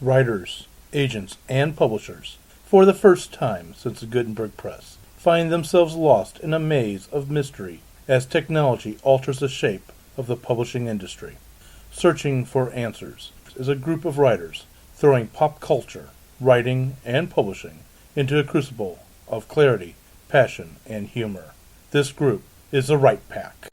Writers, agents, and publishers, for the first time since the Gutenberg Press, find themselves lost in a maze of mystery as technology alters the shape of the publishing industry. Searching for Answers is a group of writers throwing pop culture, writing, and publishing into a crucible of clarity, passion, and humor. This group is the Right Pack.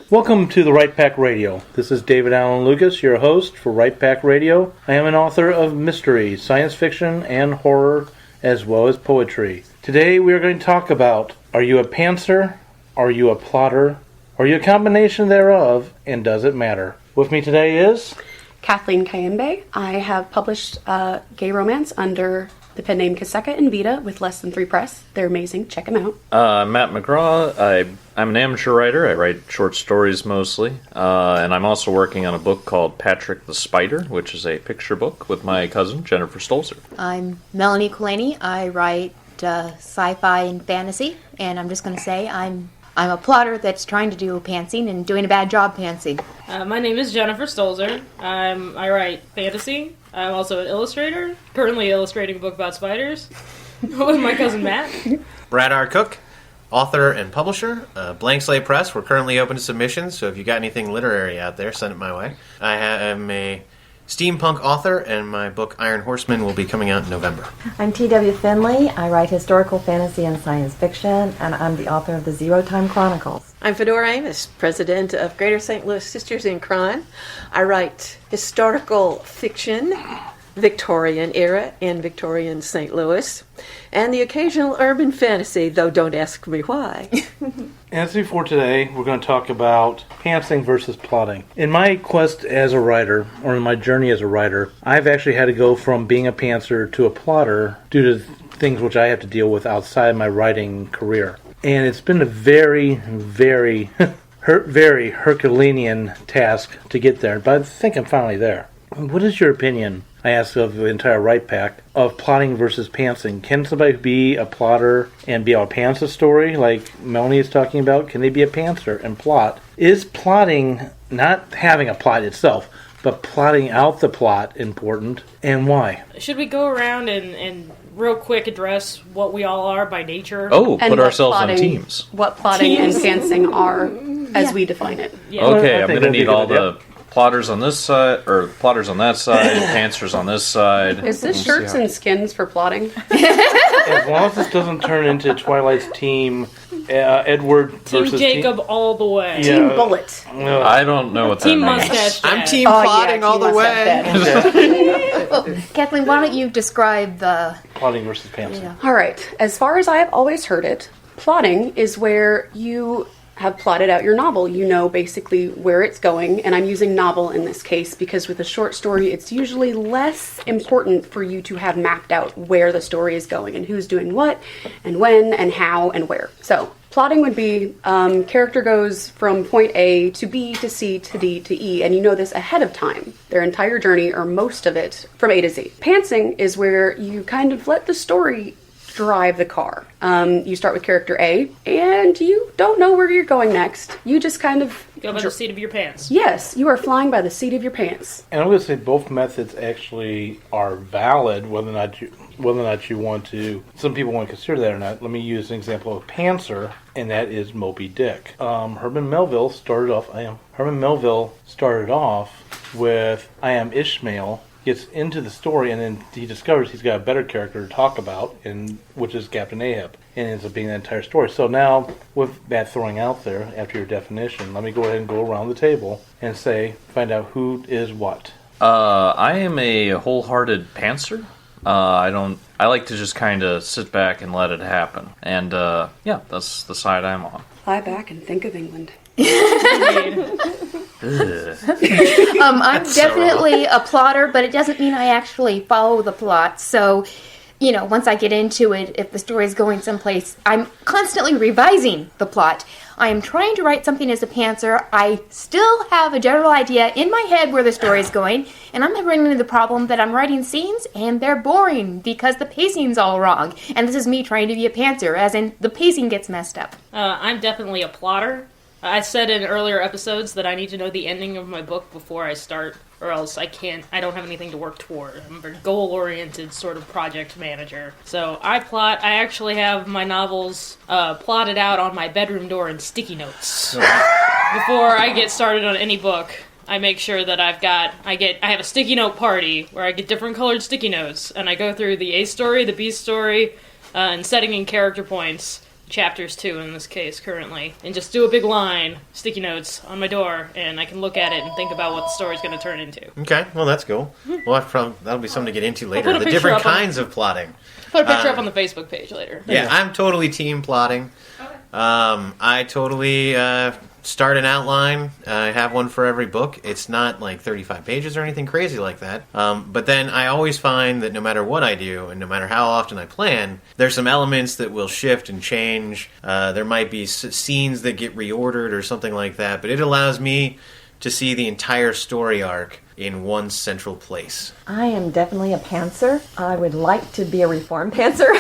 Welcome to the Right Pack Radio. This is David Allen Lucas, your host for Right Pack Radio. I am an author of mystery, science fiction, and horror, as well as poetry. Today we are going to talk about, are you a pantser? Are you a plotter? Are you a combination thereof? And does it matter? With me today is Kathleen Kayembe. I have published gay romance under the pen name Kaseka and Vita with Less Than 3 Press. They're amazing. Check them out. Matt McGraw. I'm an amateur writer. I write short stories mostly. And I'm also working on a book called Patrick the Spider, which is a picture book with my cousin, Jennifer Stolzer. I'm Melanie Kulani. I write sci-fi and fantasy. And I'm just going to say I'm a plotter that's trying to do pantsing and doing a bad job pantsing. My name is Jennifer Stolzer. I write fantasy. I'm also an illustrator, currently illustrating a book about spiders with my cousin Matt. Brad R. Cook, author and publisher, Blank Slate Press. We're currently open to submissions, so if you got anything literary out there, send it my way. I am a steampunk author, and my book Iron Horseman will be coming out in November. I'm T.W. Finley. I write historical fantasy and science fiction, and I'm the author of the Zero Time Chronicles. I'm Fedora Amos, president of Greater St. Louis Sisters in Crime. I write historical fiction, Victorian era and Victorian St. Louis, and the occasional urban fantasy, though don't ask me why. As before today, we're going to talk about pantsing versus plotting. In my quest as a writer, or in my journey as a writer, I've actually had to go from being a pantser to a plotter due to things which I have to deal with outside my writing career. And it's been a very, very, very Herculean task to get there, but I think I'm finally there. What is your opinion, I ask of the entire Right Pack, of plotting versus pantsing? Can somebody be a plotter and be able to pants a story like Melanie is talking about? Can they be a pantser and plot? Is plotting, not having a plot itself, but plotting out the plot important, and why? Should we go around and real quick address what we all are by nature? Oh, And put what ourselves on plotting- teams. What plotting and pantsing are as we define it. Yeah. Okay, I I'm think going to that'd be a need good all idea. the plotters on this side, or plotters on that side, pantsers on this side. Is this shirts and skins for plotting? As long as this doesn't turn into Twilight's team, Edward Team versus Jacob all the way. Yeah. Team Bullet. I don't know what that Team means. Mustache I'm Jack. team plotting all the way. Kathleen, why don't you describe the... plotting versus pantsing. Yeah. All right. As far as I have always heard it, plotting is where you have plotted out your novel. You know basically where it's going, and I'm using novel in this case because with a short story, it's usually less important for you to have mapped out where the story is going and who's doing what, and when, and how, and where. So plotting would be character goes from point A to B to C to D to E, and you know this ahead of time, their entire journey or most of it from A to Z. Pantsing is where you kind of let the story drive the car. You start with character A, and you don't know where you're going next. You just kind of Go by the seat of your pants. Yes, you are flying by the seat of your pants. And I'm going to say both methods actually are valid, whether or not you want to. Some people want to consider that or not. Let me use an example of pantser, and that is Moby Dick. Herman Melville started off with I am Ishmael. Gets into the story, and then he discovers he's got a better character to talk about, which is Captain Ahab, and ends up being the entire story. So now, with that throwing out there, after your definition, let me go ahead and go around the table and find out who is what. I am a wholehearted pantser. I like to just kind of sit back and let it happen. And, yeah, that's the side I'm on. Lie back and think of England. I'm definitely a plotter, but it doesn't mean I actually follow the plot. So, once I get into it, if the story is going someplace, I'm constantly revising the plot. I am trying to write something as a pantser. I still have a general idea in my head where the story is going, and I'm running into the problem that I'm writing scenes and they're boring because the pacing's all wrong. And this is me trying to be a pantser, as in the pacing gets messed up. I'm definitely a plotter. I said in earlier episodes that I need to know the ending of my book before I start, or else I don't have anything to work toward. I'm a very goal-oriented sort of project manager. So I actually have my novels plotted out on my bedroom door in sticky notes. Before I get started on any book, I make sure that I have a sticky note party where I get different colored sticky notes, and I go through the A story, the B story, and setting in character points. Chapters 2 in this case currently, and just do a big line, sticky notes on my door, and I can look at it and think about what the story's going to turn into. Okay, well that's cool. Well, that'll be something to get into later. put a The picture different up on- kinds of plotting. Put a picture up on the Facebook page later. Yeah, I'm totally team plotting. I totally start an outline. I have one for every book. It's not like 35 pages or anything crazy like that. But then I always find that no matter what I do and no matter how often I plan, there's some elements that will shift and change. There might be scenes that get reordered or something like that, but it allows me to see the entire story arc in one central place. I am definitely a pantser. I would like to be a reformed pantser.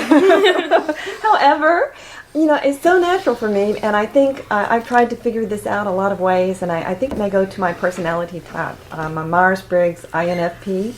However, it's so natural for me, and I think I've tried to figure this out a lot of ways, and I think it may go to my personality type. I'm a Myers-Briggs INFP,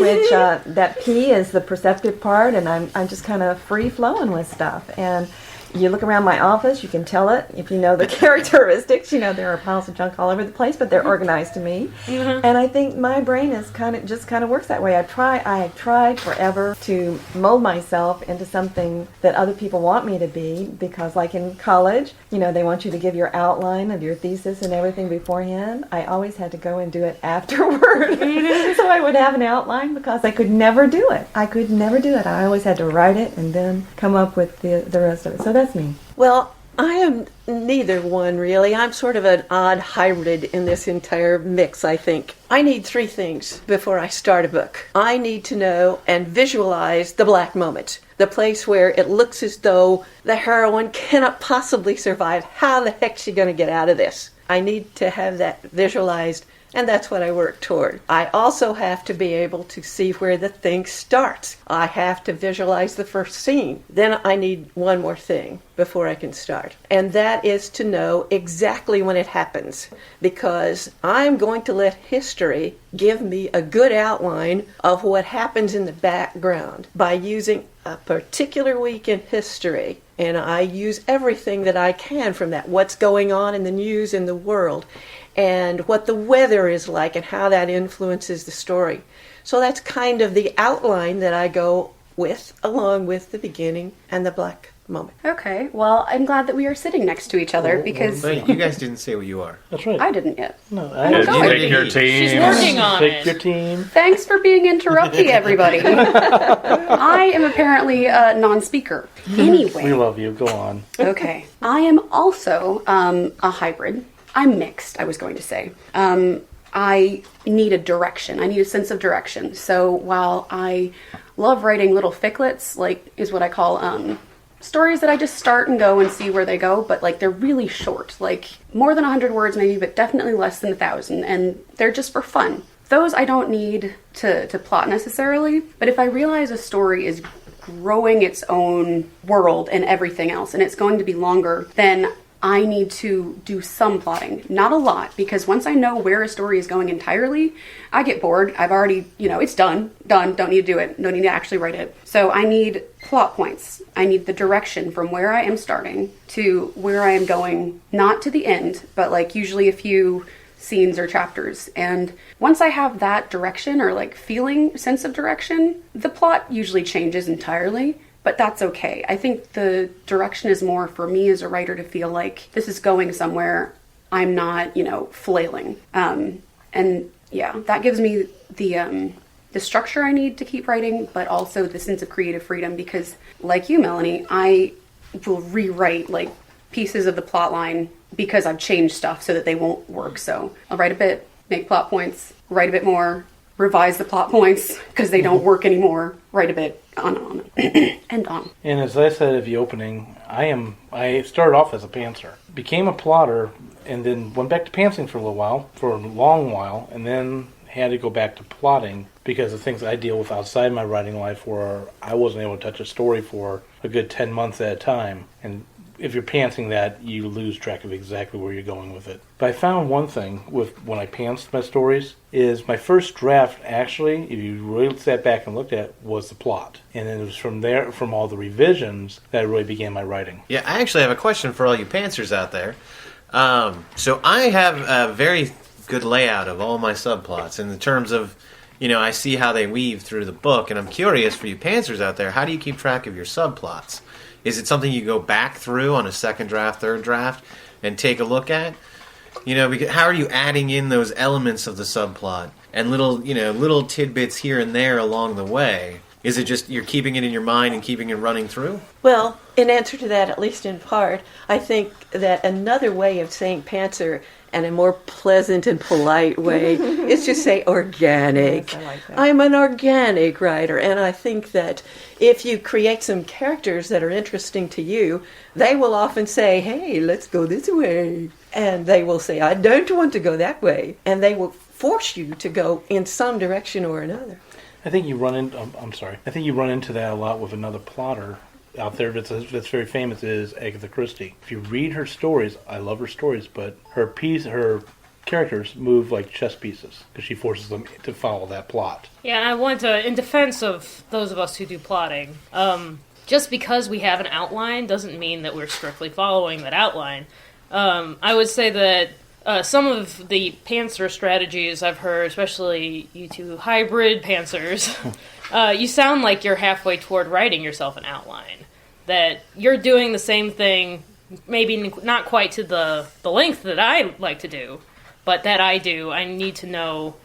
which that P is the perceptive part, and I'm just kind of free-flowing with stuff. And you look around my office, you can tell it. If you know the characteristics, there are piles of junk all over the place, but they're organized to me. Mm-hmm. And I think my brain is kind of works that way. I tried forever to mold myself into something that other people want me to be, because like in college, they want you to give your outline of your thesis and everything beforehand. I always had to go and do it afterward. So I would have an outline because I could never do it. I always had to write it and then come up with the rest of it. So that's me. Well, I am neither one, really. I'm sort of an odd hybrid in this entire mix, I think. I need three things before I start a book. I need to know and visualize the black moment, the place where it looks as though the heroine cannot possibly survive. How the heck's she going to get out of this? I need to have that visualized, and that's what I work toward. I also have to be able to see where the thing starts. I have to visualize the first scene. Then I need one more thing before I can start, and that is to know exactly when it happens, because I'm going to let history give me a good outline of what happens in the background by using a particular week in history, and I use everything that I can from that, what's going on in the news in the world, and what the weather is like and how that influences the story. So that's kind of the outline that I go with, along with the beginning and the black moment. Okay, well, I'm glad that we are sitting next to each other because But you guys didn't say what you are. That's right. I didn't yet. No, I'm going. Take your team. She's working on Take it. your team. Thanks for being interrupting, everybody. I am apparently a non-speaker. We Anyway, love you. Go on. okay. I am also a hybrid. I'm mixed, I was going to say. I need a direction. I need a sense of direction. So while I love writing little ficklets, is what I call stories that I just start and go and see where they go, but they're really short, more than 100 words maybe, but definitely less than 1,000, and they're just for fun. Those I don't need to plot necessarily, but if I realize a story is growing its own world and everything else, and it's going to be longer, then I need to do some plotting. Not a lot, because once I know where a story is going entirely, I get bored. I've already, it's done, don't need to do it, don't need to actually write it. So I need plot points. I need the direction from where I am starting to where I am going, not to the end, but usually a few scenes or chapters. And once I have that direction or sense of direction, the plot usually changes entirely. But that's okay. I think the direction is more for me as a writer to feel like this is going somewhere. I'm not, flailing. And yeah, that gives me the structure I need to keep writing, but also the sense of creative freedom because, like you, Melanie, I will rewrite pieces of the plot line because I've changed stuff so that they won't work. So I'll write a bit, make plot points, write a bit more, revise the plot points because they don't work anymore, write a bit, on and on. And as I said at the opening, I started off as a pantser, became a plotter, and then went back to pantsing for a long while, and then had to go back to plotting because of things I deal with outside my writing life where I wasn't able to touch a story for a good 10 months at a time. And if you're pantsing that, you lose track of exactly where you're going with it. But I found one thing with when I pantsed my stories is my first draft actually, if you really sat back and looked at, was the plot. And then it was from there, from all the revisions, that I really began my writing. Yeah, I actually have a question for all you pantsers out there. So I have a very good layout of all my subplots in the terms of, I see how they weave through the book, and I'm curious for you pantsers out there, how do you keep track of your subplots? Is it something you go back through on a second draft, third draft, and take a look at? Because how are you adding in those elements of the subplot and little tidbits here and there along the way? Is it just you're keeping it in your mind and keeping it running through? Well, in answer to that, at least in part, I think that another way of saying pantser and a more pleasant and polite way is to say organic. Yes, I like that. I'm an organic writer, and I think that if you create some characters that are interesting to you, they will often say, hey, let's go this way. And they will say, I don't want to go that way. And they will force you to go in some direction or another. I think you run into. I'm sorry. I think you run into that a lot with another plotter out there that's very famous is Agatha Christie. If you read her stories, I love her stories, but her characters move like chess pieces because she forces them to follow that plot. Yeah, and I want to, in defense of those of us who do plotting, just because we have an outline doesn't mean that we're strictly following that outline. I would say that some of the pantser strategies I've heard, especially you two hybrid pantsers, you sound like you're halfway toward writing yourself an outline. That you're doing the same thing, maybe not quite to the length that I like to do, but that I do. I need to know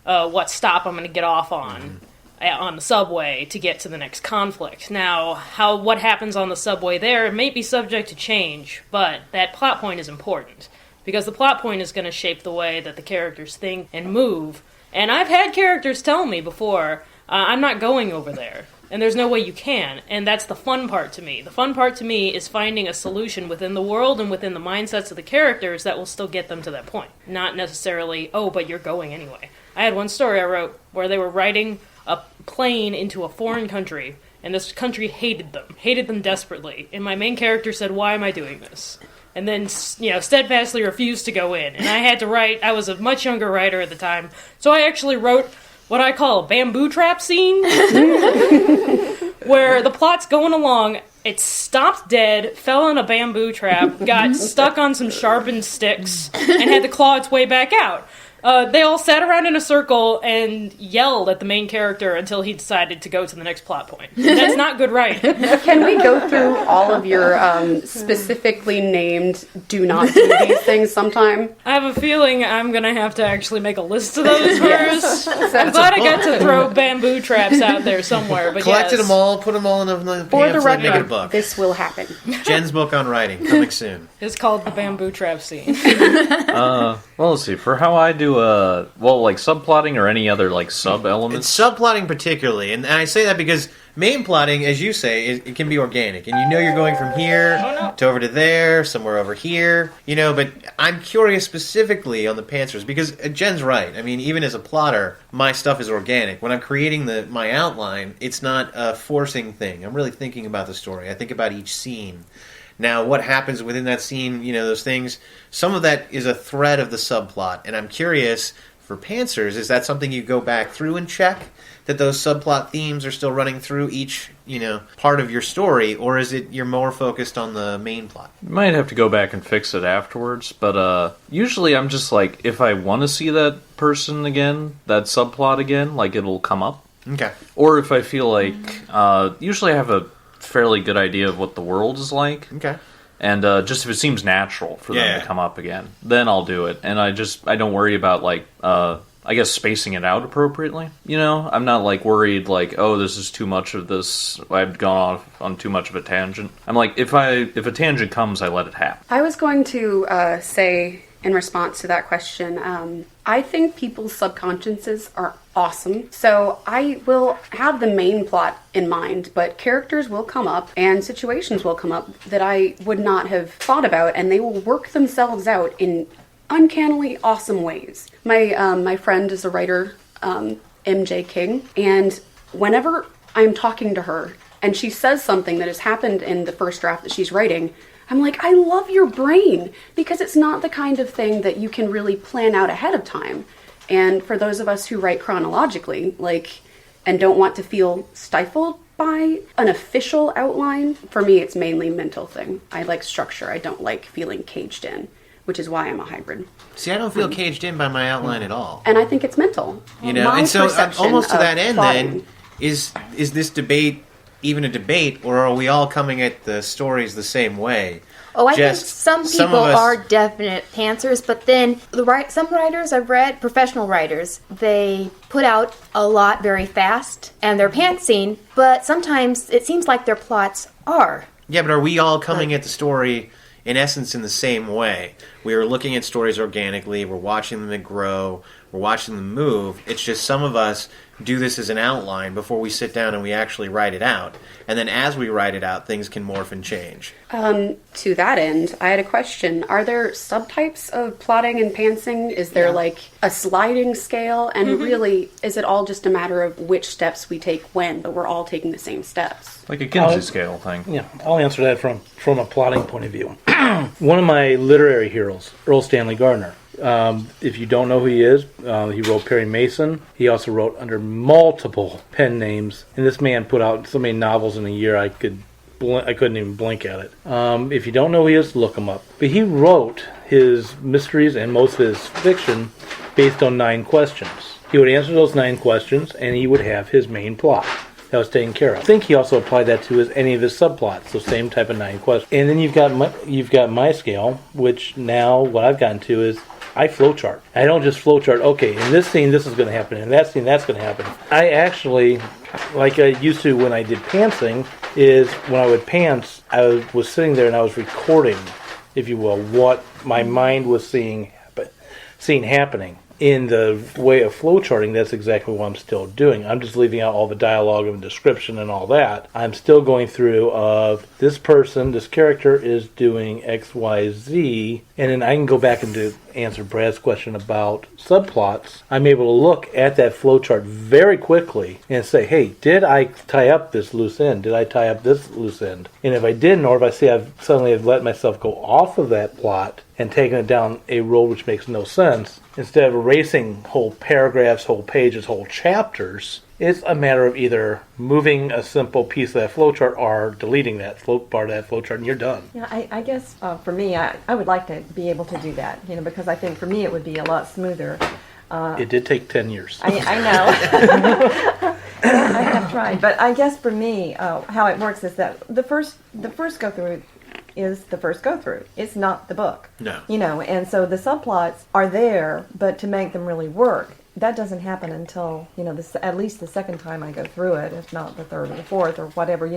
what stop I'm going to get off on the subway to get to the next conflict. Now, what happens on the subway there may be subject to change, but that plot point is important. Because the plot point is going to shape the way that the characters think and move. And I've had characters tell me before, I'm not going over there. And there's no way you can. And that's the fun part to me. The fun part to me is finding a solution within the world and within the mindsets of the characters that will still get them to that point. Not necessarily, oh, but you're going anyway. I had one story I wrote where they were riding a plane into a foreign country, and this country hated them desperately. And my main character said, why am I doing this? And then, steadfastly refused to go in. And I had to write, I was a much younger writer at the time, so I actually wrote what I call a bamboo trap scene, where the plot's going along, it stopped dead, fell in a bamboo trap, got stuck on some sharpened sticks, and had to claw its way back out. They all sat around in a circle and yelled at the main character until he decided to go to the next plot point. That's not good writing. Can we go through all of your specifically named do not do these things sometime? I have a feeling I'm going to have to actually make a list of those first. I'm glad I got to throw bamboo traps out there somewhere. But Collected them all, put them all in a For the pamphlet, make it a record, book. this will happen. Jen's book on writing, coming soon. It's called the bamboo trap scene. Well, let's see. For how I do, subplotting or any other, sub-elements? It's subplotting particularly, and I say that because main plotting, as you say, it can be organic, and you're going from here to over to there, somewhere over here, but I'm curious specifically on the pantsers, because Jen's right. I mean, even as a plotter, my stuff is organic. When I'm creating my outline, it's not a forcing thing. I'm really thinking about the story. I think about each scene. Now, what happens within that scene, those things, some of that is a thread of the subplot, and I'm curious, for pantsers, is that something you go back through and check, that those subplot themes are still running through each, part of your story, or is it you're more focused on the main plot? You might have to go back and fix it afterwards, but usually I'm just if I want to see that person again, that subplot again, it'll come up. Okay. Or if I feel usually I have a fairly good idea of what the world is like. Okay. And just if it seems natural for them to come up again, then I'll do it. And I don't worry about, I guess spacing it out appropriately. I'm not, worried, oh, this is too much of this. I've gone off on too much of a tangent. I'm if a tangent comes, I let it happen. I was going to say, in response to that question, I think people's subconsciouses are awesome. So I will have the main plot in mind, but characters will come up and situations will come up that I would not have thought about, and they will work themselves out in uncannily awesome ways. My friend is a writer, MJ King, and whenever I'm talking to her and she says something that has happened in the first draft that she's writing, I'm like, I love your brain, because it's not the kind of thing that you can really plan out ahead of time. And for those of us who write chronologically, and don't want to feel stifled by an official outline, for me it's mainly mental thing. I like structure. I don't like feeling caged in, which is why I'm a hybrid. See, I don't feel caged in by my outline at all. And I think it's mental. My And so perception almost to of that end plotting- then, is this debate even a debate, or are we all coming at the stories the same way? Oh, I think Just some people of us- are definite pantsers, but then some writers I've read, professional writers, they put out a lot very fast, and they're pantsing, but sometimes it seems like their plots are. Yeah, but are we all coming at the story, in essence, in the same way? We are looking at stories organically, we're watching them grow, we're watching them move. It's just some of us do this as an outline before we sit down and we actually write it out. And then as we write it out, things can morph and change. To that end, I had a question. Are there subtypes of plotting and pantsing? Is there a sliding scale? And really, is it all just a matter of which steps we take when, but we're all taking the same steps? Like a Kinsey scale thing. Yeah, I'll answer that from a plotting point of view. One of my literary heroes, Earl Stanley Gardner. If you don't know who he is, he wrote Perry Mason. He also wrote under multiple pen names, and this man put out so many novels in a year I couldn't even blink at it. If you don't know who he is, look him up. But he wrote his mysteries and most of his fiction based on 9 questions. He would answer those 9 questions, and he would have his main plot that was taken care of. I think he also applied that to any of his subplots, the same type of 9 questions. And then you've got my scale, which now what I've gotten to is I flowchart. I don't just flowchart, okay, in this scene this is going to happen, in that scene that's going to happen. I actually, like I used to when I did pantsing, is when I would pants, I was sitting there and I was recording, if you will, what my mind was seeing happening. In the way of flowcharting, that's exactly what I'm still doing. I'm just leaving out all the dialogue and description and all that. I'm still going through of this person, this character is doing X, Y, Z, and then I can go back and answer Brad's question about subplots. I'm able to look at that flowchart very quickly and say, hey, did I tie up this loose end? Did I tie up this loose end? And if I didn't, or if I see I've suddenly let myself go off of that plot and taken it down a road which makes no sense, instead of erasing whole paragraphs, whole pages, whole chapters, it's a matter of either moving a simple piece of that flowchart or deleting that part of that flowchart, and you're done. Yeah, I guess for me, I would like to be able to do that, because I think for me it would be a lot smoother. It did take 10 years. I know. I have tried, but I guess for me, how it works is that the first go through is the first go through. It's not the book. No. And so the subplots are there, but to make them really work, that doesn't happen until, at least the second time I go through it, if not the third or the fourth or whatever.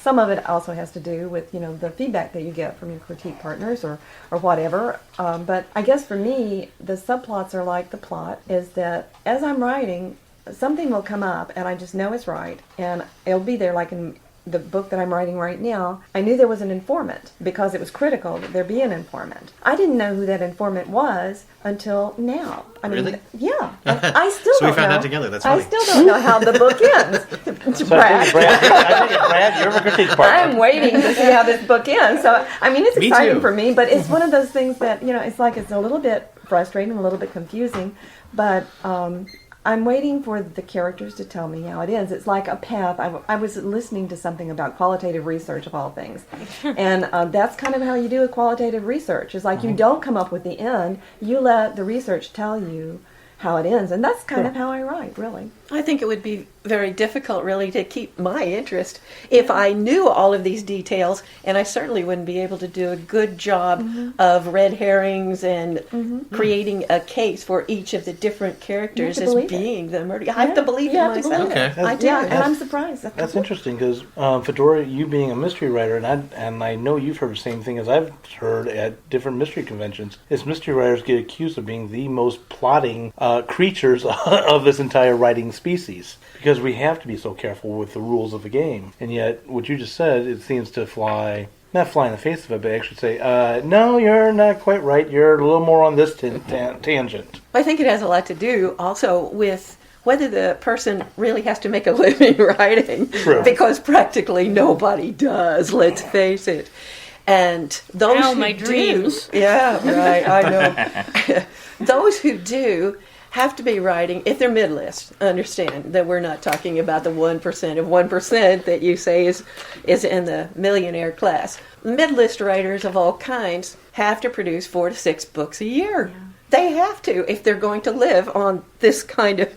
Some of it also has to do with, the feedback that you get from your critique partners or whatever. But I guess for me, the subplots are like the plot, is that as I'm writing, something will come up and I just know it's right, and it'll be there, like in the book that I'm writing right now. I knew there was an informant because it was critical that there be an informant. I didn't know who that informant was until now. Really? Yeah. I still So we don't found know. out together. That's funny. I still don't know how the book ends. So I think, Brad, you're a critique partner. I'm waiting to see how this book ends. So, it's Me exciting too. for me, but it's one of those things that, it's a little bit frustrating, a little bit confusing, but I'm waiting for the characters to tell me how it ends. It's like a path. I was listening to something about qualitative research of all things. And that's kind of how you do a qualitative research. It's like you don't come up with the end. You let the research tell you how it ends. And that's kind of how I write, really. I think it would be very difficult, really, to keep my interest if I knew all of these details, and I certainly wouldn't be able to do a good job of red herrings and creating a case for each of the different characters as being the murderer. I have to believe it myself. Okay. I do. Yeah, and I'm surprised. That's interesting because, Fedora, you being a mystery writer, and I know you've heard the same thing as I've heard at different mystery conventions, is mystery writers get accused of being the most plotting creatures of this entire writing species, because we have to be so careful with the rules of the game. And yet, what you just said, it seems to not fly in the face of it, but actually say, no, you're not quite right. You're a little more on this tangent. I think it has a lot to do also with whether the person really has to make a living writing. True. Because practically nobody does, let's face it. And those Ow, who my do, dreams. yeah, right, I know. Those who do have to be writing, if they're mid-list, understand that we're not talking about the 1% of 1% that you say is in the millionaire class. Mid-list writers of all kinds have to produce 4 to 6 books a year. Yeah. They have to if they're going to live on this kind of,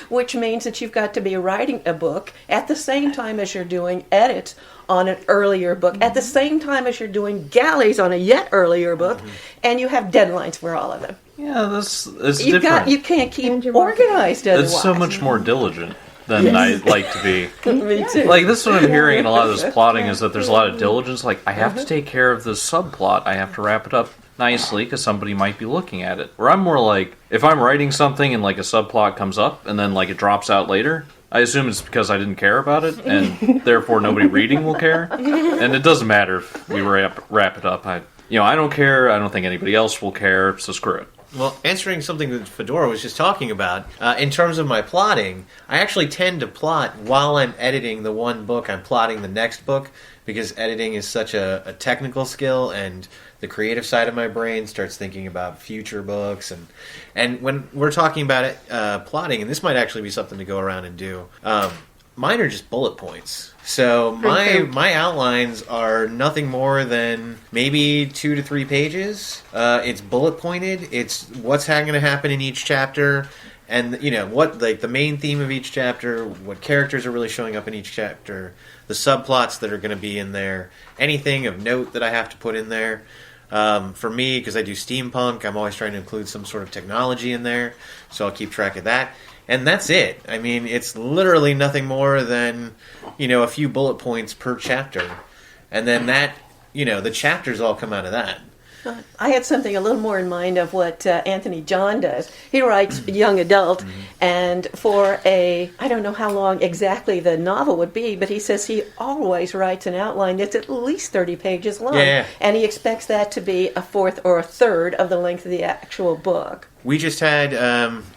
which means that you've got to be writing a book at the same time as you're doing edits on an earlier book, at the same time as you're doing galleys on a yet earlier book, and you have deadlines for all of them. Yeah, it's different. You can't keep organized otherwise. It's so much more diligent than I'd like to be. Me too. Like, this is what I'm hearing in a lot of this plotting, is that there's a lot of diligence. Like, I have to take care of this subplot. I have to wrap it up nicely because somebody might be looking at it. Where I'm more like, if I'm writing something and like a subplot comes up and then like it drops out later, I assume it's because I didn't care about it, and therefore nobody reading will care. And it doesn't matter if we wrap it up. I don't care. I don't think anybody else will care, so screw it. Well, answering something that Fedora was just talking about, in terms of my plotting, I actually tend to plot while I'm editing the one book. I'm plotting the next book because editing is such a technical skill, and the creative side of my brain starts thinking about future books. And when we're talking about it, plotting, and this might actually be something to go around and do, mine are just bullet points. So my outlines are nothing more than maybe 2 to 3 pages. It's bullet pointed. It's what's going to happen in each chapter, and what the main theme of each chapter, what characters are really showing up in each chapter, the subplots that are going to be in there, anything of note that I have to put in there. For me, because I do steampunk, I'm always trying to include some sort of technology in there, so I'll keep track of that. And that's it. I mean, it's literally nothing more than, a few bullet points per chapter. And then that, the chapters all come out of that. I had something a little more in mind of what Anthony John does. He writes young adult, and for I don't know how long exactly the novel would be, but he says he always writes an outline that's at least 30 pages long. Yeah. And he expects that to be a fourth or a third of the length of the actual book. We just had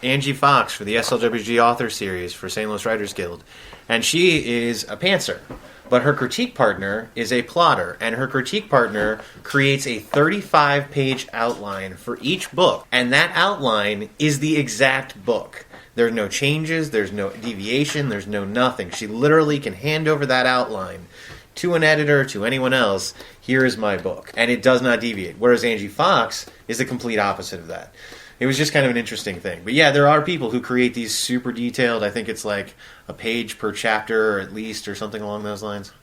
Angie Fox for the SLWG Author Series for St. Louis Writers Guild, and she is a pantser. But her critique partner is a plotter, and her critique partner creates a 35-page outline for each book, and that outline is the exact book. There's no changes, there's no deviation, there's no nothing. She literally can hand over that outline to an editor, to anyone else. Here is my book, and it does not deviate. Whereas Angie Fox is the complete opposite of that. It was just kind of an interesting thing. But yeah, there are people who create these super detailed, I think it's like a page per chapter, or at least, or something along those lines.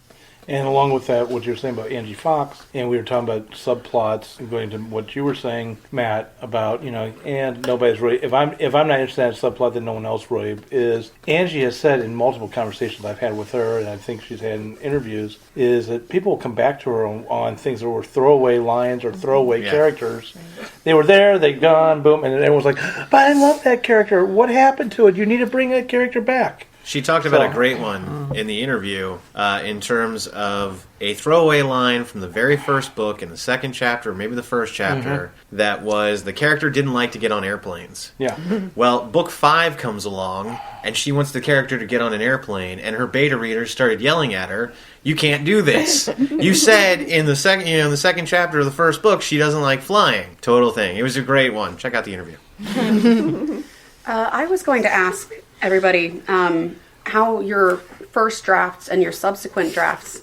And along with that, what you were saying about Angie Fox, and we were talking about subplots, and going to what you were saying, Matt, about, and nobody's really, if I'm not interested in a subplot, then no one else really is. Angie has said in multiple conversations I've had with her, and I think she's had in interviews, is that people will come back to her on things that were throwaway lines or throwaway characters. They were there, they're gone, boom, and everyone's like, but I love that character. What happened to it? You need to bring that character back. She talked about a great one in the interview in terms of a throwaway line from the very first book in the second chapter, or maybe the first chapter, that was the character didn't like to get on airplanes. Yeah. Well, book 5 comes along, and she wants the character to get on an airplane, and her beta readers started yelling at her, "You can't do this. You said in the second chapter of the first book she doesn't like flying." Total thing. It was a great one. Check out the interview. I was going to ask everybody how your first drafts and your subsequent drafts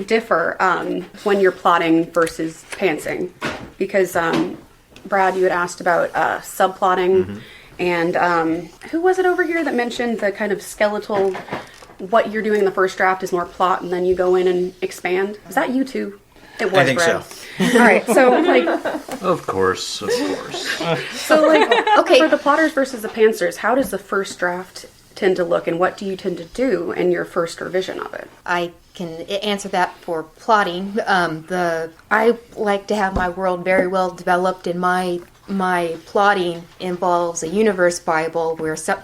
differ when you're plotting versus pantsing. Because, Brad, you had asked about subplotting, and who was it over here that mentioned the kind of skeletal, what you're doing in the first draft is more plot, and then you go in and expand? Was that you two? It was, I think Brad. so. All right, so Of course. so okay, for the plotters versus the pantsers, how does the first draft tend to look, and what do you tend to do in your first revision of it? I can answer that for plotting. I like to have my world very well developed, and my plotting involves a universe Bible where some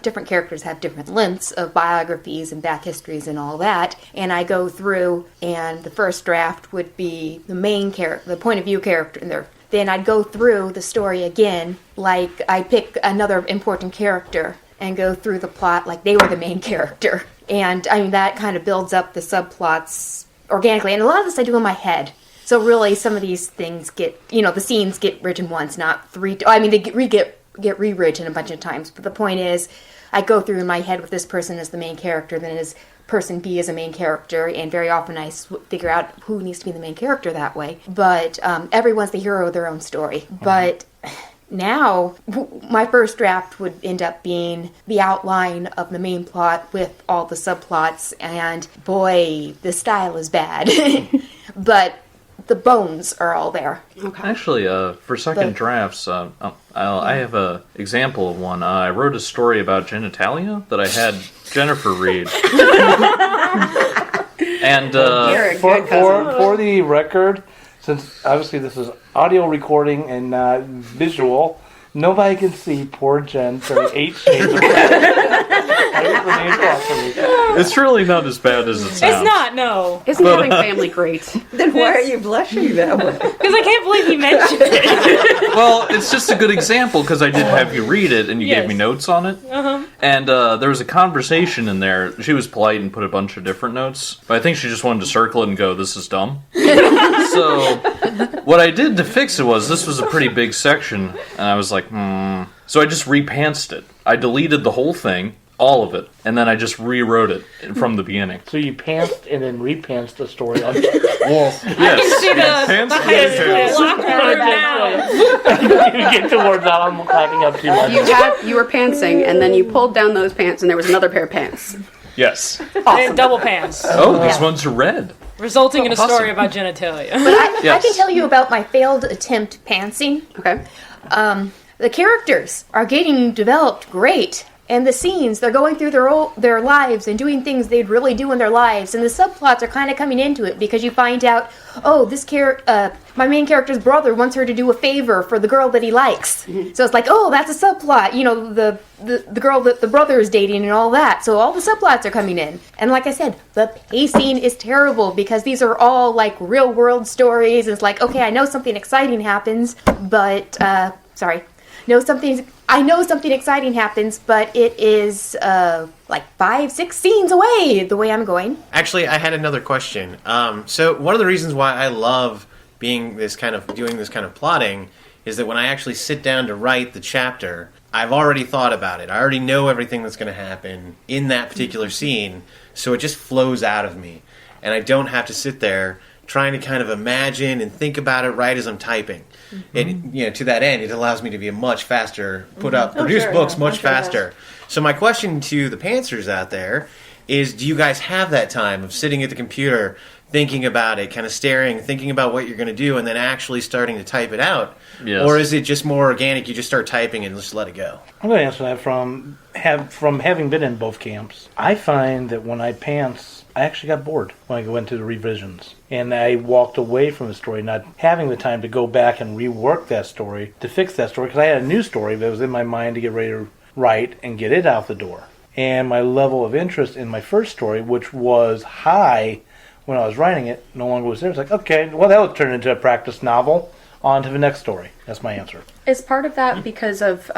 different characters have different lengths of biographies and back histories and all that. And I go through, and the first draft would be the main character, the point of view character in there. Then I'd go through the story again, like I pick another important character and go through the plot like they were the main character. And I mean, that kind of builds up the subplots organically. And a lot of this I do in my head. So really, some of these things get, the scenes get written once, not three. I mean, they get rewritten a bunch of times. But the point is, I go through in my head with this person as the main character, then as person B as a main character, and very often I figure out who needs to be the main character that way. But everyone's the hero of their own story. But now, my first draft would end up being the outline of the main plot with all the subplots, and boy, the style is bad. But the bones are all there. Okay. Actually, for second drafts, I have an example of one. I wrote a story about genitalia that I had Jennifer read. And You're a good cousin. for the record, since obviously this is audio recording and not visual, nobody can see poor Jen turning 8 shades of it's really not as bad as it sounds. It's not, no. Isn't having family great? Then why are you blushing that way? Because I can't believe you mentioned it. Well, it's just a good example because I did have you read it and you gave me notes on it. Uh-huh. And there was a conversation in there. She was polite and put a bunch of different notes, but I think she just wanted to circle it and go, "This is dumb." So what I did to fix it was, this was a pretty big section, and I was like, So I just repantsed it. I deleted the whole thing, all of it, and then I just rewrote it from the beginning. So you pantsed and then repantsed the story. On Yes. See the high school locker room now. You get towards that, I'm clapping up too much. You were pantsing, and then you pulled down those pants, and there was another pair of pants. Yes. And double pants. Oh, these ones are red. Resulting in a Awesome. story about genitalia. But I can tell you about my failed attempt pantsing. Okay. The characters are getting developed great. And the scenes, they're going through their lives and doing things they'd really do in their lives. And the subplots are kind of coming into it because you find out, my main character's brother wants her to do a favor for the girl that he likes. Mm-hmm. So it's like, that's a subplot. The girl that the brother is dating and all that. So all the subplots are coming in. And like I said, the pacing is terrible because these are all like real world stories. It's like, okay, I know something exciting happens, but, I know something exciting happens, but it is like 5-6 scenes away the way I'm going. Actually, I had another question. So one of the reasons why I love doing this kind of plotting is that when I actually sit down to write the chapter, I've already thought about it. I already know everything that's going to happen in that particular scene, so it just flows out of me. And I don't have to sit there trying to kind of imagine and think about it right as I'm typing. Mm-hmm. And to that end, it allows me to be a much faster, produce books much faster. So my question to the pantsers out there is, do you guys have that time of sitting at the computer, thinking about it, kind of staring, thinking about what you're going to do, and then actually starting to type it out? Yes. Or is it just more organic, you just start typing and just let it go? I'm going to answer that from having been in both camps. I find that when I pants, I actually got bored when I went to the revisions. And I walked away from the story, not having the time to go back and rework that story, to fix that story, because I had a new story that was in my mind to get ready to write and get it out the door. And my level of interest in my first story, which was high when I was writing it, no longer was there. It's like, okay, well, that would turn into a practice novel. On to the next story. That's my answer. Is part of that because of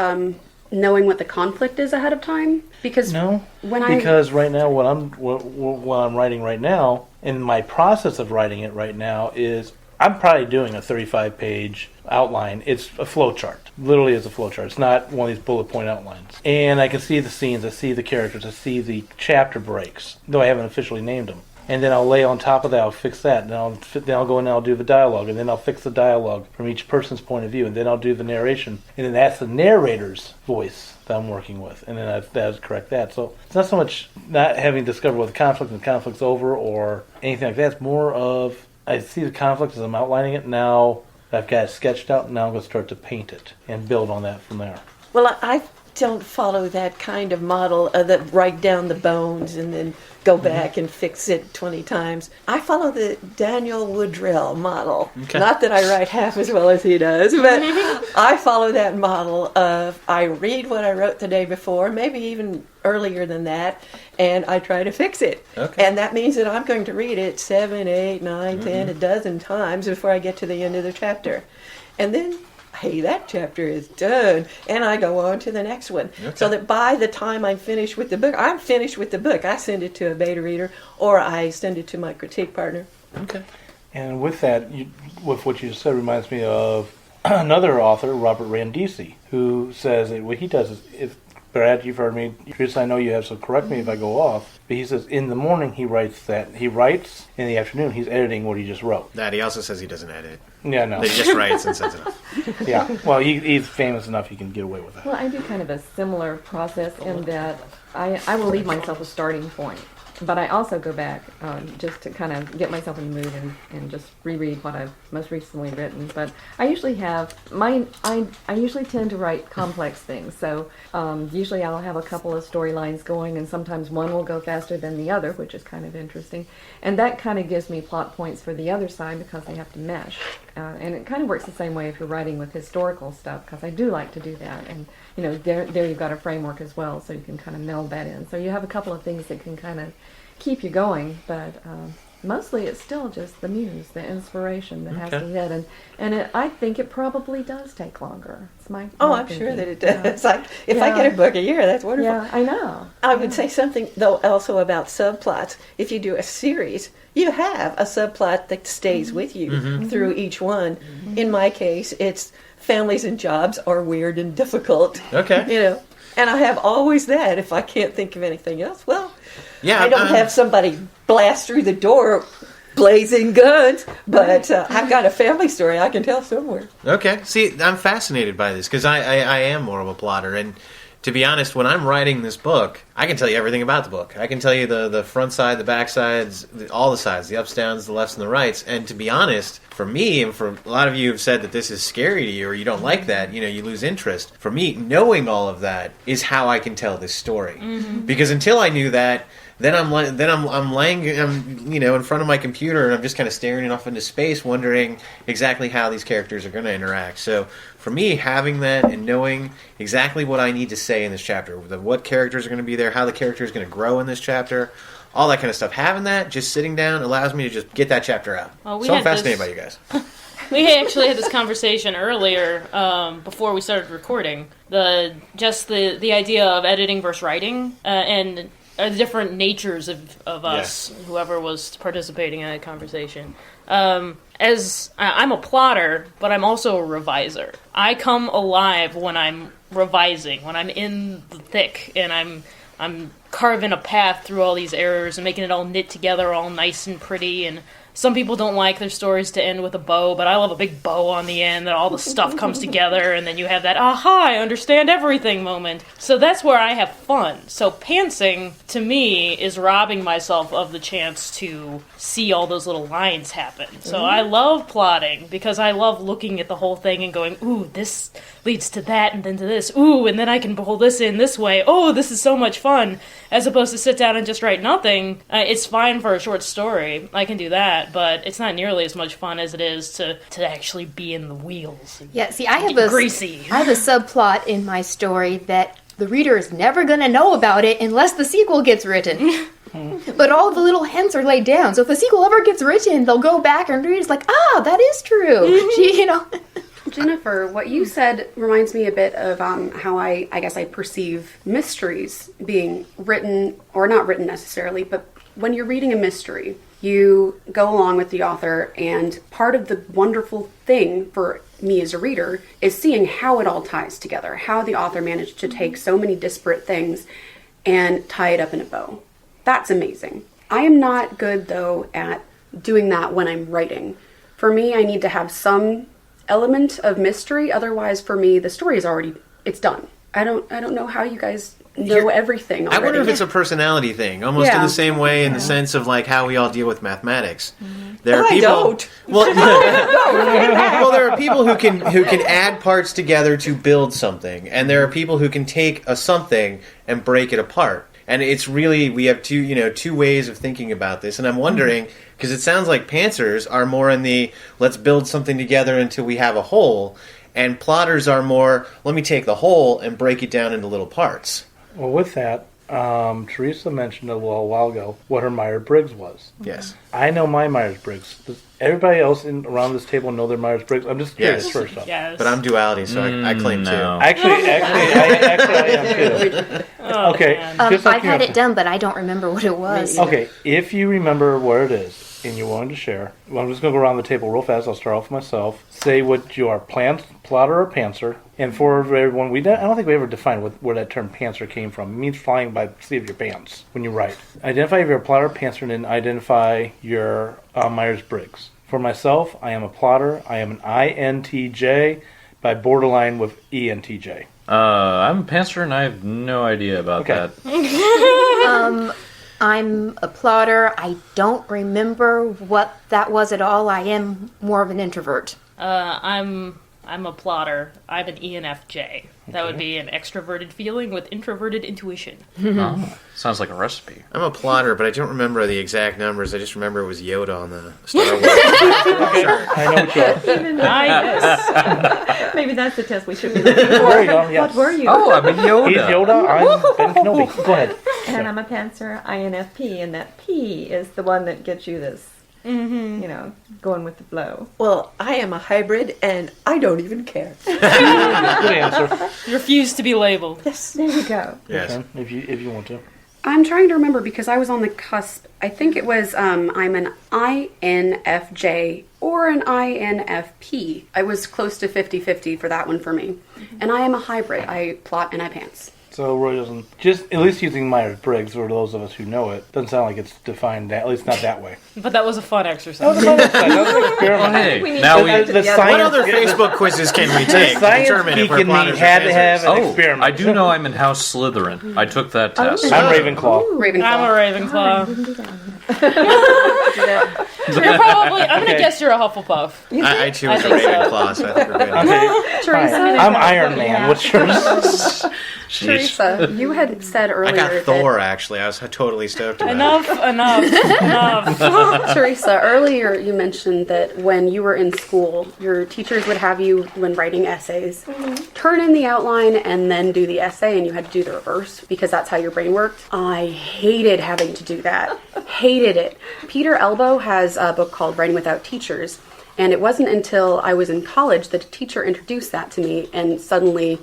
knowing what the conflict is ahead of time? Because right now what I'm writing right now, in my process of writing it right now, is I'm probably doing a 35-page outline. It's a flowchart. Literally, it's a flowchart. It's not one of these bullet point outlines. And I can see the scenes. I see the characters. I see the chapter breaks, though I haven't officially named them. And then I'll lay on top of that, I'll fix that, and then I'll go and I'll do the dialogue, and then I'll fix the dialogue from each person's point of view, and then I'll do the narration, and then that's the narrator's voice that I'm working with, and then I'll correct that. So it's not so much not having discovered what the conflict and the conflict's over or anything like that. It's more of, I see the conflict as I'm outlining it, now I've got it sketched out, and now I'm going to start to paint it and build on that from there. Well, I don't follow that kind of model that write down the bones and then go back and fix it 20 times. I follow the Daniel Woodrell model. Okay. Not that I write half as well as he does, but I follow that model of I read what I wrote the day before, maybe even earlier than that, and I try to fix it. Okay. And that means that I'm going to read it 7, 8, 9, 10, a dozen times before I get to the end of the chapter. And then, hey, that chapter is done, and I go on to the next one. Okay. So that by the time I'm finished with the book, I'm finished with the book. I send it to a beta reader, or I send it to my critique partner. Okay. And with that, with what you just said, reminds me of another author, Robert Randisi, who says that what he does is, if Brad, you've heard me, Chris, I know you have, so correct me if I go off, but he says in the morning he writes, in the afternoon he's editing what he just wrote. That he also says he doesn't edit. Yeah, no. He just writes and sends it off. Yeah, well, he's famous enough he can get away with that. Well, I do kind of a similar process in that I will leave myself a starting point. But I also go back just to kind of get myself in the mood and just reread what I've most recently written. But I usually have I usually tend to write complex things. So usually I'll have a couple of storylines going, and sometimes one will go faster than the other, which is kind of interesting. And that kind of gives me plot points for the other side because they have to mesh. And it kind of works the same way if you're writing with historical stuff, because I do like to do that. And there you've got a framework as well, so you can kind of meld that in. So you have a couple of things that can kind of keep you going, but mostly it's still just the muse, the inspiration that has to hit, and I think it probably does take longer. It's my I'm thinking. sure that it does. If I get a book a year, that's wonderful. Yeah, I know. I would say something, though, also about subplots. If you do a series, you have a subplot that stays with you through each one. In my case, it's families and jobs are weird and difficult. Okay. And I have always that. If I can't think of anything else, well, Yeah, I don't have somebody blast through the door blazing guns, but I've got a family story I can tell somewhere. Okay. See, I'm fascinated by this because I am more of a plotter. And to be honest, when I'm writing this book, I can tell you everything about the book. I can tell you the front side, the back sides, all the sides, the ups, downs, the lefts, and the rights. And to be honest, for me, and for a lot of you have said that this is scary to you or you don't like that, you lose interest. For me, knowing all of that is how I can tell this story. Because until I knew that, then I'm laying in front of my computer and I'm just kind of staring off into space, wondering exactly how these characters are going to interact. So for me, having that and knowing exactly what I need to say in this chapter, what characters are going to be there, how the character is going to grow in this chapter, all that kind of stuff. Having that, just sitting down, allows me to just get that chapter out. Well, So I'm fascinated by you guys. We actually had this conversation earlier before we started recording. The idea of editing versus writing and the different natures of us, whoever was participating in that conversation. As I'm a plotter, but I'm also a reviser. I come alive when I'm revising, when I'm in the thick, and I'm carving a path through all these errors and making it all knit together, all nice and pretty. And some people don't like their stories to end with a bow, but I love a big bow on the end that all the stuff comes together, and then you have that aha, I understand everything moment. So that's where I have fun. So pantsing, to me, is robbing myself of the chance to see all those little lines happen. So I love plotting because I love looking at the whole thing and going, ooh, this leads to that and then to this. Ooh, and then I can pull this in this way. Oh, this is so much fun. As opposed to sit down and just write nothing. It's fine for a short story. I can do that, but it's not nearly as much fun as it is to actually be in the wheels. Yeah, see, I have a greasy. I have a subplot in my story that the reader is never going to know about it unless the sequel gets written. But all the little hints are laid down. So if the sequel ever gets written, they'll go back and read. It's like, that is true. Jennifer, what you said reminds me a bit of how I guess I perceive mysteries being written, or not written necessarily, but when you're reading a mystery, you go along with the author, and part of the wonderful thing for me as a reader is seeing how it all ties together, how the author managed to take so many disparate things and tie it up in a bow. That's amazing. I am not good, though, at doing that when I'm writing. For me, I need to have some element of mystery. Otherwise, for me, the story is it's done. I don't know how you guys know everything already. I wonder if it's a personality thing, almost in the same way, in the sense of like how we all deal with mathematics. There are people. I don't. Well, well, there are people who can add parts together to build something, and there are people who can take a something and break it apart. And it's really, we have two ways of thinking about this. And I'm wondering, because it sounds like pantsers are more in the let's build something together until we have a whole, and plotters are more let me take the whole and break it down into little parts. Well, with that, Teresa mentioned a little while ago what her Myers-Briggs was. Yes. I know my Myers-Briggs. Does everybody else around this table know their Myers-Briggs? I'm just curious first off. Yes. But I'm duality, so I claim no. two. Actually, I am too. Okay. Man. just like I've had it done, but I don't remember what it was. Okay, if you remember what it is, and you're willing to share. Well, I'm just going to go around the table real fast. I'll start off with myself. Say what you are, plotter or pantser. And for everyone, I don't think we ever defined where that term pantser came from. It means flying by the seat of your pants when you write. Identify if you're a plotter or pantser, and then identify your Myers-Briggs. For myself, I am a plotter. I am an INTJ by borderline with ENTJ. I'm a pantser, and I have no idea about that. I'm a plotter. I don't remember what that was at all. I am more of an introvert. I'm a plotter. I'm an ENFJ. That would be an extroverted feeling with introverted intuition. Oh, sounds like a recipe. I'm a plotter, but I don't remember the exact numbers. I just remember it was Yoda on the Star Wars. I know what you are. Nice. Maybe that's the test we should be looking for. There you go. Yes. What were you? Oh, I'm a Yoda. He's Yoda. I'm Ben Kenobi. Go ahead. And I'm a Pantser INFP, and that P is the one that gets you this, going with the flow. Well, I am a hybrid, and I don't even care. Good answer. Refuse to be labeled. Yes. There you go. Yes. If you want to. I'm trying to remember because I was on the cusp. I think it was I'm an INFJ or an INFP. I was close to 50-50 for that one for me. And I am a hybrid. I plot and I pants. So Roy doesn't, just at least using Myers-Briggs, for those of us who know it, doesn't sound like it's defined that, at least not that way. But that was a fun exercise. That was an experiment. Hey, now we... The science, What other Facebook quizzes can we take to science determine if geek we're in me plotters or had to have pansers? an experiment. I do know I'm in House Slytherin. I took that test. I'm Ravenclaw. Ravenclaw. I'm a Ravenclaw. You're probably. I'm gonna guess you're a Hufflepuff. I too I was a think so. Ravenclaw, so I think we're good. Okay. Teresa, I'm Iron Man. What's yours? Teresa, you had said earlier I got that- Thor, actually. I was totally stoked about Enough. Teresa, earlier you mentioned that when you were in school, your teachers would have you, when writing essays, turn in the outline and then do the essay, and you had to do the reverse because that's how your brain worked. I hated having to do that. Hated it. Peter Elbow has a book called Writing Without Teachers. And it wasn't until I was in college that a teacher introduced that to me, and suddenly,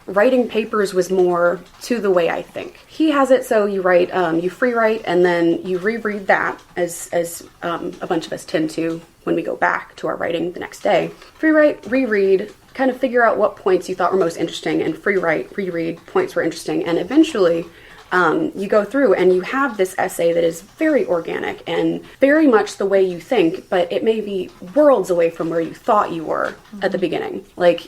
writing papers was more to the way I think. He has it so you write, you free write, and then you reread that, as a bunch of us tend to when we go back to our writing the next day. Free write, reread, kind of figure out what points you thought were most interesting, and free write, reread, points were interesting, and eventually... you go through and you have this essay that is very organic and very much the way you think, but it may be worlds away from where you thought you were at the beginning.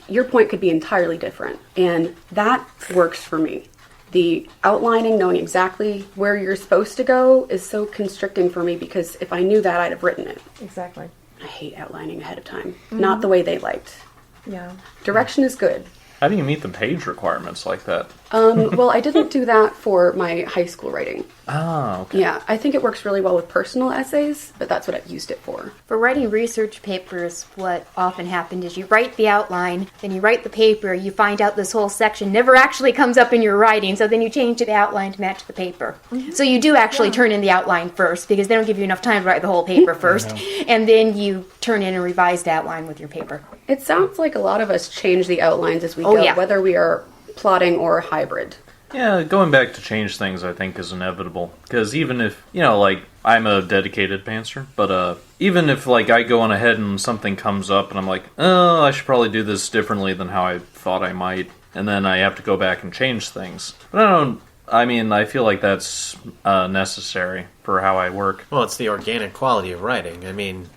Your point could be entirely different, and that works for me. The outlining, knowing exactly where you're supposed to go, is so constricting for me because if I knew that, I'd have written it. Exactly. I hate outlining ahead of time. Not the way they liked. Yeah. Direction is good. How do you meet the page requirements like that? Well, I didn't do that for my high school writing. Oh, okay. Yeah, I think it works really well with personal essays, but that's what I've used it for. For writing research papers, what often happened is you write the outline, then you write the paper, you find out this whole section never actually comes up in your writing, so then you change the outline to match the paper. So you do actually turn in the outline first, because they don't give you enough time to write the whole paper first, and then you turn in a revised outline with your paper. It sounds like a lot of us change the outlines as we Oh, go, yeah. whether we are plotting or hybrid. Yeah, going back to change things, I think, is inevitable. Because even if, I'm a dedicated pantser, but even if, I go on ahead and something comes up and I'm like, oh, I should probably do this differently than how I thought I might, and then I have to go back and change things. But I feel like that's necessary for how I work. Well, it's the organic quality of writing.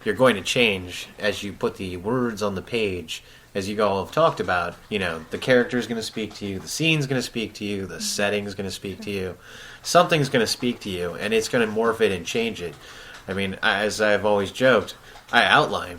You're going to change as you put the words on the page. As you all have talked about, the character's going to speak to you, the scene's going to speak to you, the setting's going to speak to you. Something's going to speak to you, and it's going to morph it and change it. As I've always joked, I outline,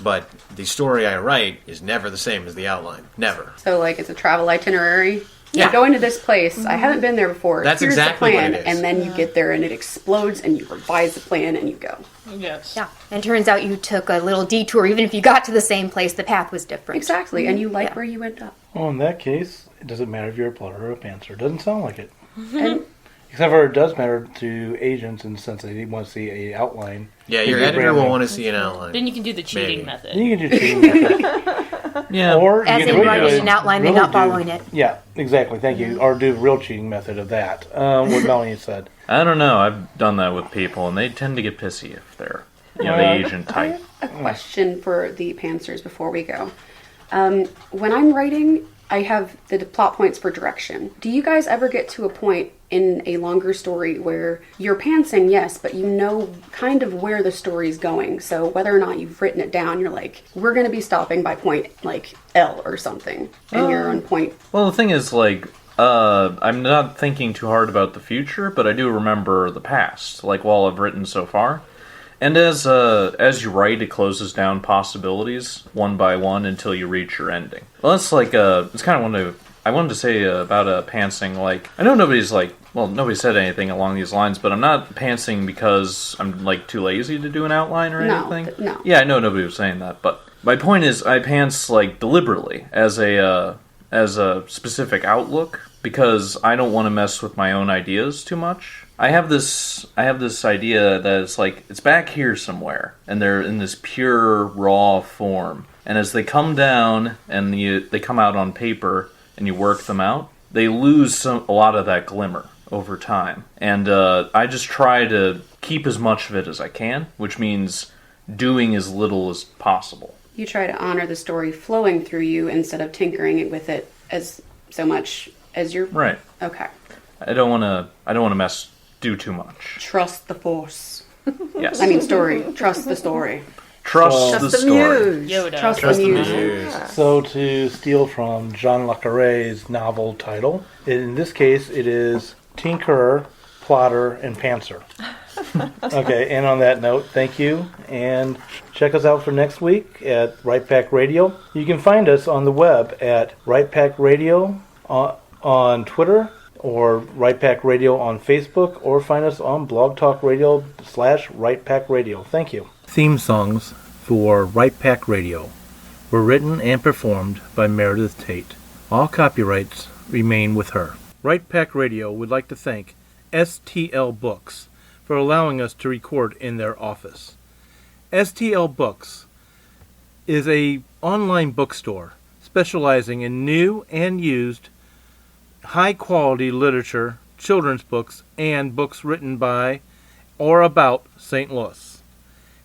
but the story I write is never the same as the outline. Never. So, it's a travel itinerary. Yeah. You're going to this place. I haven't been there before. That's Here's exactly the what plan. it is. And then you get there and it explodes and you revise the plan and you go. Yes. Yeah, and turns out you took a little detour. Even if you got to the same place, the path was different. Exactly. And you like Yeah. where you end up. Well, in that case, it doesn't matter if you're a plotter or a pantser. It doesn't sound like it. And Except for it does matter to agents in the sense that they want to see a outline. Yeah, your editor will want to see an outline. Then you can do the cheating Maybe. method. You can do cheating method. Yeah. Or As you in can writing do- an outline and really not following it. Yeah, exactly. Thank you. Or do real cheating method of that. What Melanie said. I don't know. I've done that with people, and they tend to get pissy if they're the agent I type. have a question for the pantsers before we go. When I'm writing, I have the plot points for direction. Do you guys ever get to a point in a longer story where you're pantsing, yes, but you know kind of where the story's going? So whether or not you've written it down, you're like, we're going to be stopping by point like L or something, and you're on point. Well, the thing is, like, I'm not thinking too hard about the future, but I do remember the past, like, while I've written so far. And as you write, it closes down possibilities one by one until you reach your ending. Well, that's like it's kind of I wanted to say about pantsing. Like, I know nobody said anything along these lines, but I'm not pantsing because I'm like too lazy to do an outline or anything. No. Yeah, I know nobody was saying that, but my point is, I pants like deliberately as a specific outlook because I don't want to mess with my own ideas too much. I have this idea that it's back here somewhere, and they're in this pure raw form. And as they come down and they come out on paper, and you work them out, they lose a lot of that glimmer over time. And I just try to keep as much of it as I can, which means doing as little as possible. You try to honor the story flowing through you instead of tinkering with it as so much as you're right. Okay. I don't want to do too much. Trust the force. Yes. I mean story. Trust the story. Trust the story. muse. Yoda. Trust Trust the the muse. muse. So to steal from John le Carré's novel title, in this case it is Tinkerer, Plotter, and Pantser. Okay, and on that note, thank you, and check us out for next week at Right Pack Radio. You can find us on the web at Right Pack Radio on Twitter, or Right Pack Radio on Facebook, or find us on Blog Talk Radio /Right Pack Radio. Thank you. Theme songs for Right Pack Radio were written and performed by Meredith Tate. All copyrights remain with her. Right Pack Radio would like to thank STL Books for allowing us to record in their office. STL Books is an online bookstore specializing in new and used high-quality literature, children's books, and books written by or about St. Louis.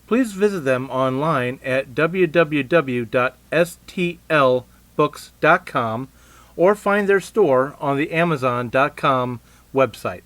Please visit them online at www.stlbooks.com or find their store on the Amazon.com website.